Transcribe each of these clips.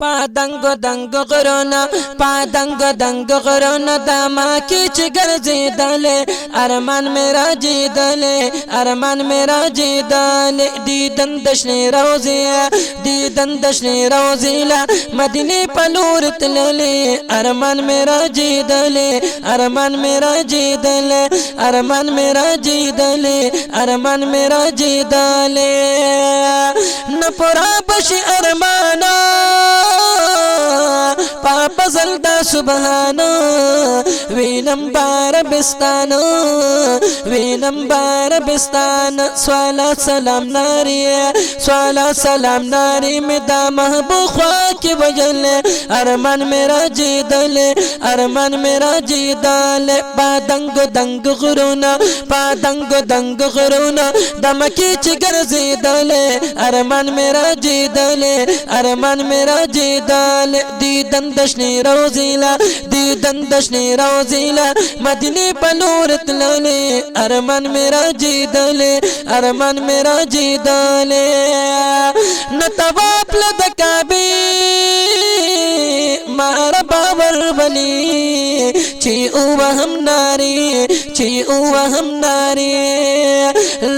پادنگ دنگ غرونا پادنگ دنگ غرونا داما کی چی گرزی دلے ارمان میرا جی دلے ارمان میرا جی دلے دیدن دشنی روزی دیدن دشنی روزی لا مدینی پلور تللے ارمان میرا جی دلے ارمان میرا جی دلے ارمان میرا جی دلے ارمان میرا جی دلے نپورا بشی ارمانا پاپا زلدا سبحانو وینم بار بستانو وینم بار بستان سوالا سلام ناری سوالا سلام ناری میں دا محبوب خواہ کی وجل ارمان میرا جی دل ارمان میرا جی دل پادنگ دنگ غرونا پادنگ دنگ غرونا دمکی چگر زی دل ارمان میرا جی دل ارمان میرا جی دل دیدن دشنی روزیلا دیدن دشنی روزیلا مدینی پلورت لولے ارمان میرا جی دلے ارمان میرا جی دلے نتواب لدکابی مارا باور بلی چی اوہ ہم ناری چی اوہ ہم ناری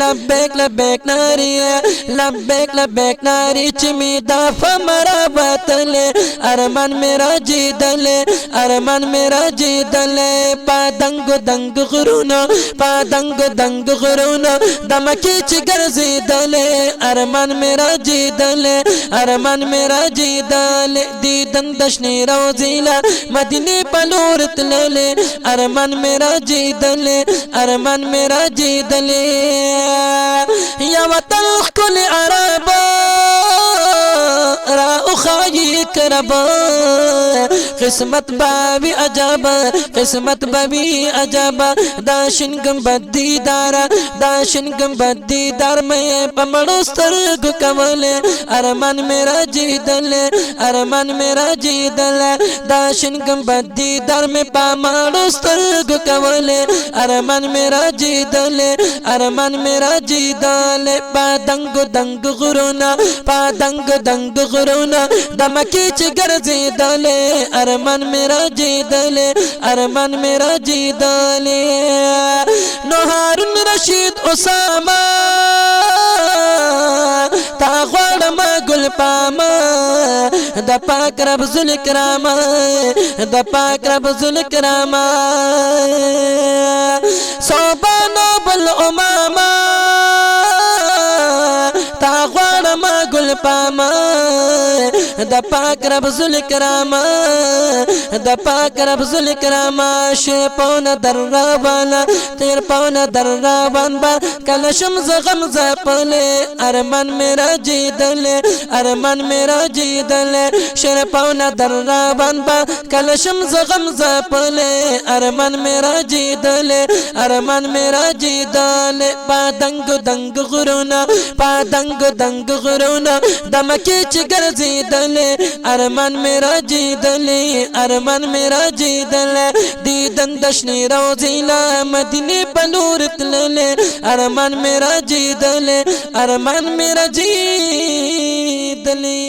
لبیک لبیک ناری لبیک لبیک ناری چمی دافع مرا باتلے ارمان میرا جی دلے ارمان میرا جی دلے پادنگ دنگ غرونا پادنگ دنگ غرونا دمکی چگر زی دلے ارمان میرا جی دلے ارمان میرا جی دلے دیدن دشنی روزیلا مدینی پلورت للے ارمان میرا جی دلے ارمان میرا جی دلے یا وطن کل عربا را اخائی کربا قسمت بابی عجبا قسمت بابی عجبا داشن گنبد دیدارا داشن گنبد دیدار میں پمڑستر گکولے ارمان میرا جی دلے ارمان میرا جی دلے داشن گنبد دیدار میں پمڑستر گکولے ارمان میرا جی دلے ارمان میرا جی دلے پادنگ دنگ غرونا پادنگ دنگ غرونا دمکی چگر زی دلے ارمان میرا جی دلے ارمان میرا جی دلے نو ہارون رشید اسامہ تا غوڑما گل پاما دا پاک رب ذل کراما دا پاک رب ذل کراما صوبانا بالاماما تا غوڑما گل پاما دا پاک رب ذل کراما دا پاک رب ذل کراما شی پونا در رابانا تیر پونا در رابان با کلشم زغم زپلے ارمان میرا جی دلے ارمان میرا جی دلے شیر پونا در رابان با کلشم زغم زپلے ارمان میرا جی دلے ارمان میرا جی دلے پادنگ دنگ غرونا پادنگ دنگ غرونا دمکی چگر زی دلے ارمان میرا جی دلے ارمان میرا جی دلے دیدن دشنی روزیلا مدینی پلورت للے ارمان میرا جی دلے ارمان میرا جی دلے